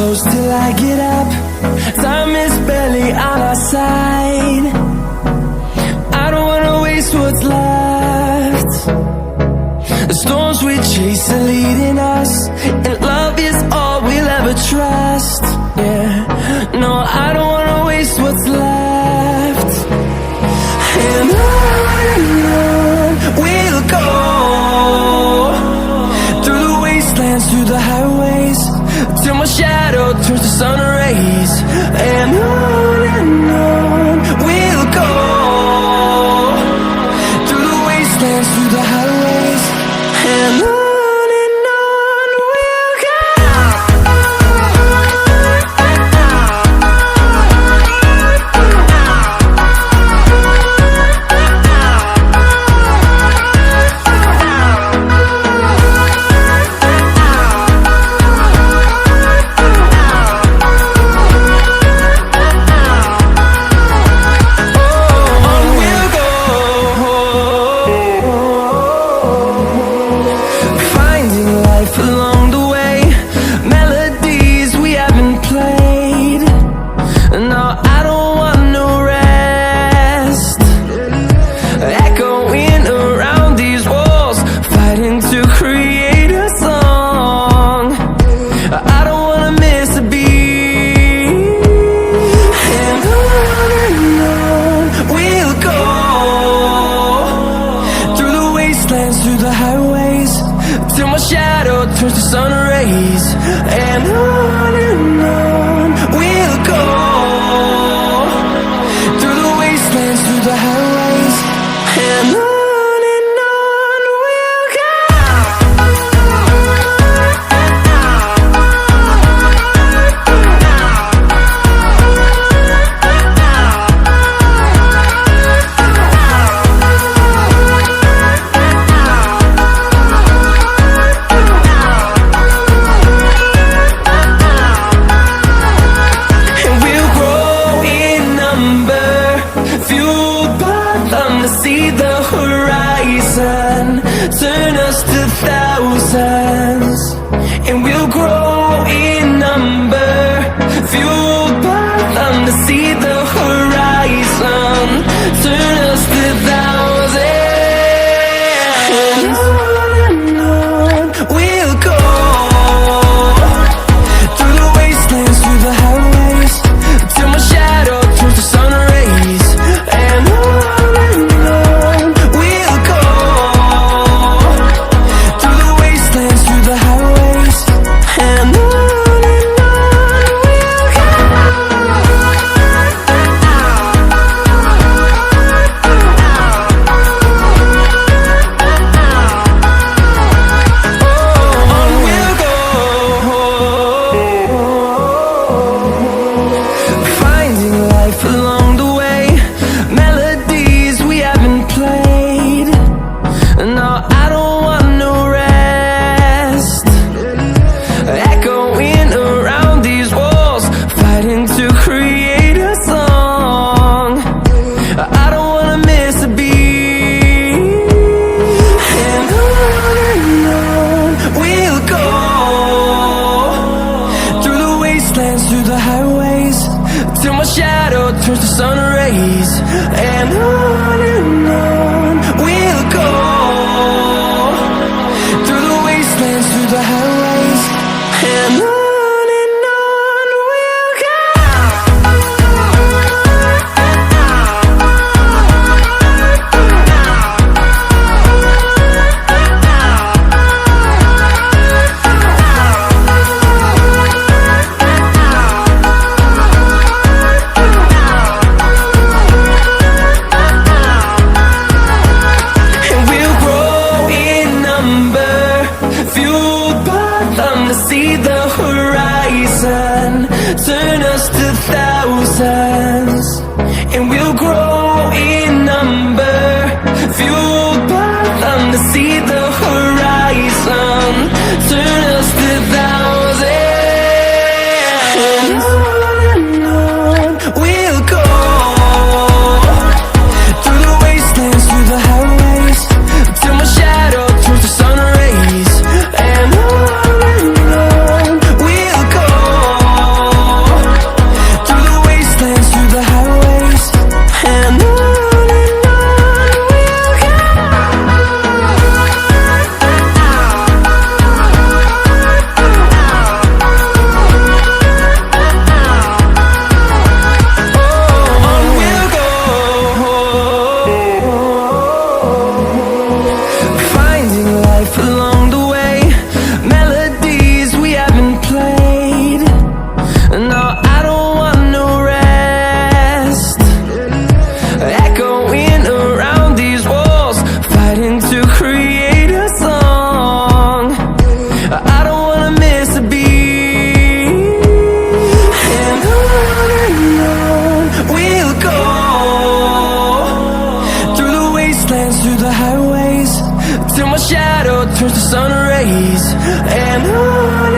close till I get up. Time is barely on our side. I don't wanna waste what's left. The storms we chase are leading us, and love is all we'll ever trust. Yeah, no, I don't wanna waste what's left. And on we'll go, through the wastelands, through the highways, till my shadow turns to sun rays. And on we'll go, through the wastelands, through the highways, and on we'll go. Through the highways, till my shadow turns to sun rays. And on we'll go, through the wastelands, through the highways, and on we'll go. See the horizon turn us to thousands, and we'll grow in number, fueled by them. To see the horizon turn us to thousands, and on we'll go, through the wastelands, through the highways, till my shadow turns to sun rays. And along the way, melodies we haven't played. No, I don't want no rest. Echoing around these walls, fighting to create a song. I don't wanna miss a beat. And on we'll go, through the wastelands, through the highways, till my shadow turns to sun rays. And on we'll go, through the wastelands, through the highways, and on we'll go. turns to sun rays, and on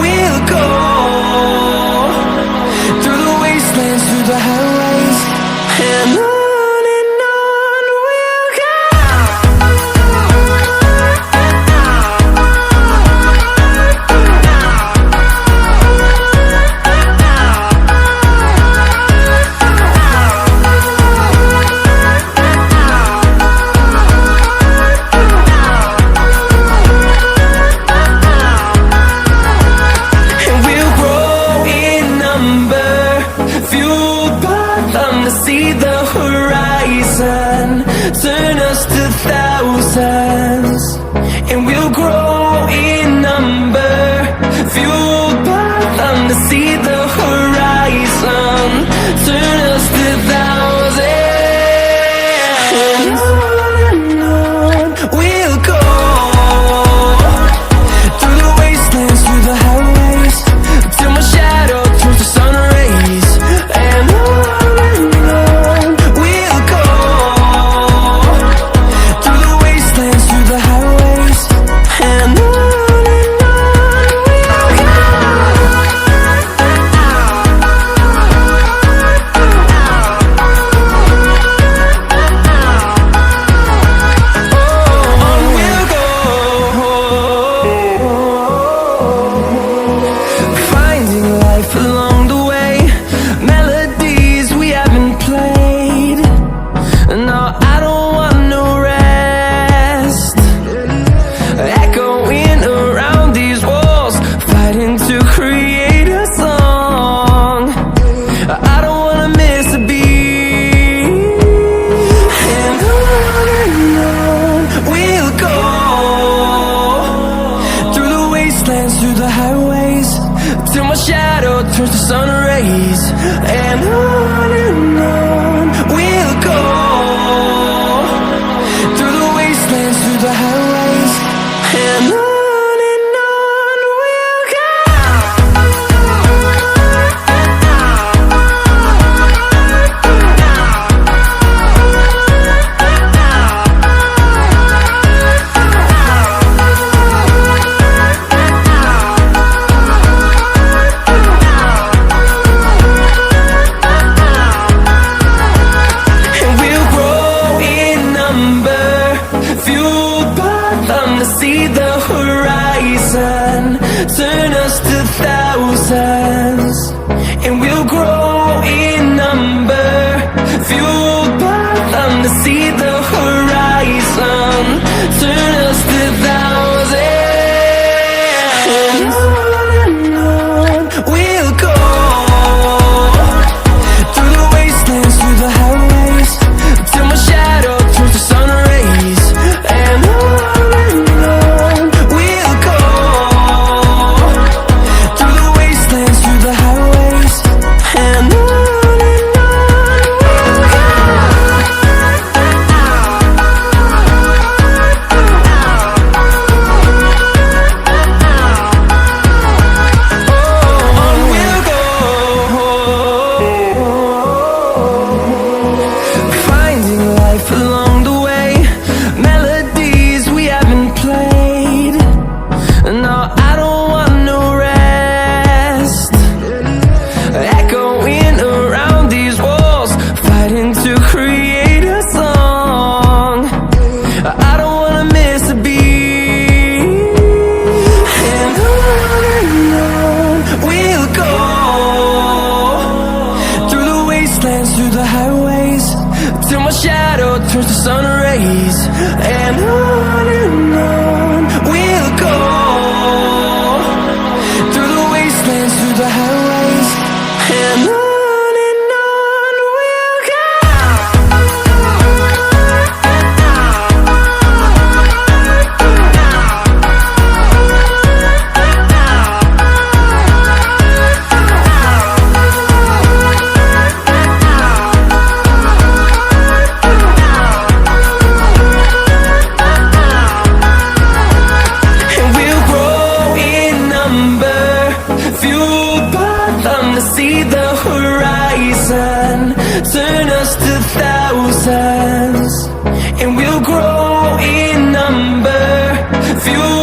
we'll go, through the wastelands, through the highways, and on we'll go. See the horizon, turn us to thousands, and we'll grow in number, fueled by them. To see the horizon, turn us to thousands, and on we'll go, through the wastelands, through the highways, till my shadow turns to sun rays, and on along the way, melodies we haven't played. No, I don't want no rest, echoing around these walls, fighting to create a song. I don't wanna miss a beat, and on we'll go, through the wastelands, through the highways, till my shadow turns to sun rays, and on we'll go, through the wastelands, through the highways, and on we'll go. See the horizon, turn us to thousands, and we'll grow in number, fueled by them. To see the horizon, turn us to thousands, and on we'll go, through the wastelands, through the highways, till my shadow turns to sun rays, and on along the way, melodies we haven't played. No, I don't want no rest, echoing around these walls, fighting to create a song. I don't wanna miss a beat, and on we'll go, through the wastelands, through the highways, till my shadow turns to sun rays, and on we'll go, through the wastelands, through the highways, and on we'll go. See the horizon, turn us to thousands, and we'll grow in number. If you